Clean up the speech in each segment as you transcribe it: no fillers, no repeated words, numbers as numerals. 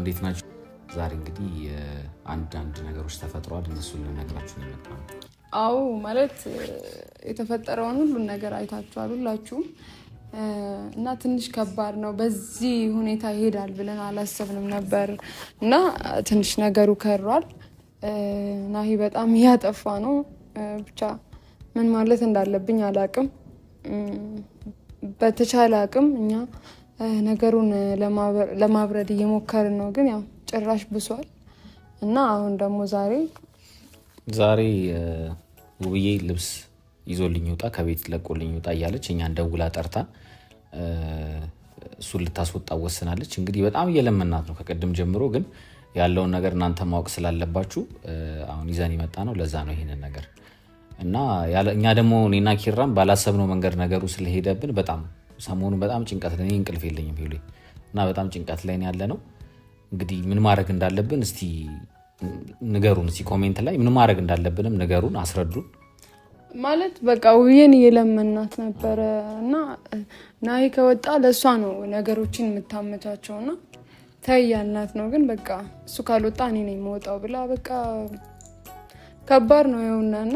እንዴት ናችሁ? ዛሬ እንግዲህ አንድ ነገሮች ተፈጥሯል እነሱን ልነግራችሁ ነው የመጣው። አዎ ማለት የተፈጠረውን ሁሉ ነገር አይታችኋል ሁላችሁም እና ትንሽ ከባድ ነው። በዚህ ሁኔታ ይሄዳል ብለን አላሰብንም ነበር እና ትንሽ ነገሩ ከሯል። ናሂ በጣም ያጠፋ ነው። ብቻ ምን ማለት እንዳለብኝ አላቅም። በተቻለ አቅም እኛ ነገሩን ለማብረድ እየሞከርን ነው፣ ግን ያው ጭራሽ ብሷል እና አሁን ደግሞ ዛሬ ውብዬ ልብስ ይዞልኝ ወጣ ከቤት ለቆልኝ ወጣ እያለች እኛን ደውላ ጠርታ እሱን ልታስወጣ ወስናለች። እንግዲህ በጣም እየለመናት ነው ከቀደም ጀምሮ፣ ግን ያለውን ነገር እናንተ ማወቅ ስላለባችሁ አሁን ይዘን ይመጣ ነው። ለዛ ነው ይሄንን ነገር እና እኛ ደግሞ እኔና ኪራም ባላሰብነው መንገድ ነገሩ ስለሄደብን በጣም ሰሞኑን በጣም ጭንቀት ላይ እንቅልፍ የለኝም ሄሉ እና በጣም ጭንቀት ላይ ያለ ነው። እንግዲህ ምን ማድረግ እንዳለብን እስቲ ንገሩን። እስቲ ኮሜንት ላይ ምን ማድረግ እንዳለብንም ንገሩን፣ አስረዱን። ማለት በቃ ውብዬን እየለመናት ነበረ እና ናሂ ከወጣ ለእሷ ነው ነገሮችን የምታመቻቸውና ተይ ያልናት ነው። ግን በቃ እሱ ካልወጣ እኔ ነኝ የምወጣው ብላ በቃ ከባድ ነው የሆነና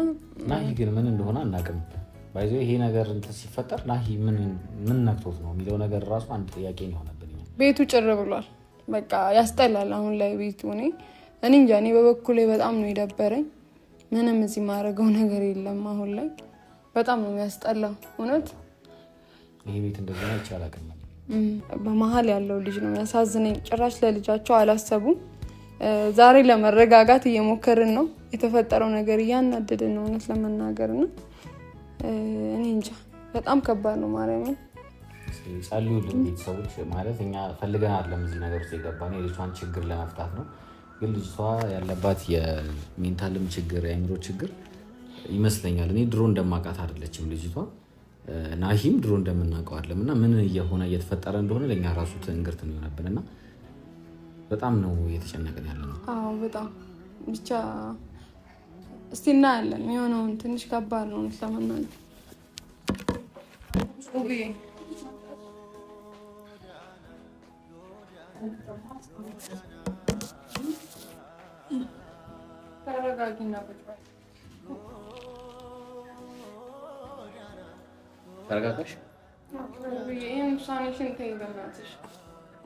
ናሂ ግን ምን እንደሆነ አናውቅም። ባይዞ ይሄ ነገር ሲፈጠር ናሂ ምን ነክቶት ነው የሚለው ነገር ራሱ አንድ ጥያቄ ነው የሆነብኝ። ቤቱ ጭር ብሏል። በቃ ያስጠላል አሁን ላይ ቤቱ። እኔ እንጃ እኔ በበኩሌ በጣም ነው የደበረኝ። ምንም እዚህ ማድረገው ነገር የለም አሁን ላይ በጣም ነው የሚያስጠላው እውነት። ይሄ ቤት እንደዛ ይቻላል። በመሀል ያለው ልጅ ነው የሚያሳዝነኝ። ጭራሽ ለልጃቸው አላሰቡም። ዛሬ ለመረጋጋት እየሞከርን ነው። የተፈጠረው ነገር እያናደደን ነው እውነት ለመናገርና እኔ እንጃ በጣም ከባድ ነው። ማርያምን ጸልዩልን ቤተሰቦች። ማለት እኛ ፈልገን አይደለም እዚህ ነገር ውስጥ የገባነው የልጅቷን ችግር ለመፍታት ነው። ግን ልጅቷ ያለባት የሜንታልም ችግር የአእምሮ ችግር ይመስለኛል። እኔ ድሮ እንደማውቃት አይደለችም ልጅቷ። ናሂም ድሮ እንደምናውቀው አይደለም እና ምን እየተፈጠረ እንደሆነ ለኛ ራሱ ትንግርት ነው የሆነብንና በጣም ነው እየተጨነቅን ያለነው። አዎ በጣም ብቻ እስቲ እናያለን። የሆነውን ትንሽ ከባድ ነው ለማናገር። ኦኬ ተረጋጊና ቁጭ በይ። ተረጋጋሽ? ይሄን ውሳኔሽን ተይ በእናትሽ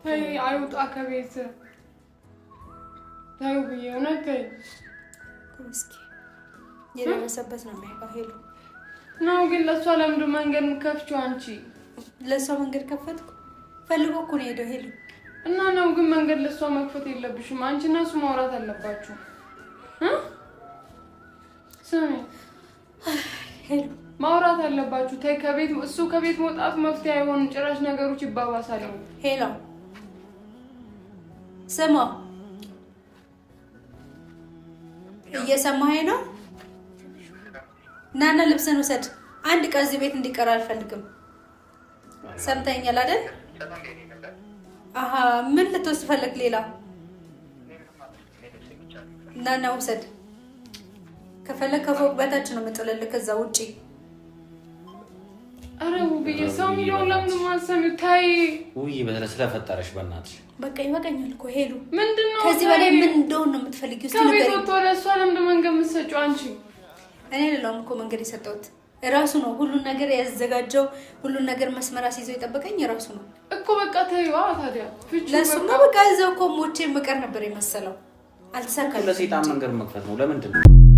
ተይ። አይውጣ ከቤት ተይ ብዬ እውነት ተይ። እስኪ የደረሰበት ነው የሚያውቀው ሄሉ ነው። ግን ለእሷ ለምንድን ነው መንገድ የምትከፍቺው አንቺ? ለእሷ መንገድ ከፈትኩ ፈልጎ እኮ ነው ሄደው ሄሉ እና ነው። ግን መንገድ ለእሷ መክፈት የለብሽም። አንቺና እሱ ማውራት አለባችሁ። ስሚ ሄሉ ማውራት አለባችሁ። ተይ ከቤት እሱ ከቤት መውጣት መፍትሄ አይሆንም። ጭራሽ ነገሮች ይባባሳሉ። ሄሎ ስማ፣ እየሰማኸኝ ነው? ናና ልብስን ውሰድ። አንድ ቀን እዚህ ቤት እንዲቀር አልፈልግም። ሰምተኛል አይደል? አሃ ምን ልትወስድ ፈለግ? ሌላ ናና ውሰድ። ከፈለግ ከፎቅ በታች ነው የምጥልልህ ከዛ ውጪ። አረ ውብዬ ሰው ሚለው ለምን ማሰሚው? ታይ ውብዬ በተለይ ስለፈጠረሽ በእናትሽ በቃ ይበቃኛል እኮ ሄሉ። ምንድነው ከዚህ በላይ ምን እንደሆነ ነው የምትፈልጊው? እስቲ ንገሪኝ። ከቤት ወጥቶ ለእሷ ለምን መንገድ የምትሰጪው አንቺ? እኔ ለላም እኮ መንገድ የሰጠሁት እራሱ ነው። ሁሉን ነገር ያዘጋጀው ሁሉን ነገር መስመር አስይዘው የጠበቀኝ እራሱ ነው እኮ። በቃ ተይዋ ታዲያ ለሱማ በቃ እዛው እኮ ሞቼ መቀር ነበር የመሰለው። አልተሳካልኝም። ለሰይጣን መንገድ መክፈት ነው። ለምንድን ነው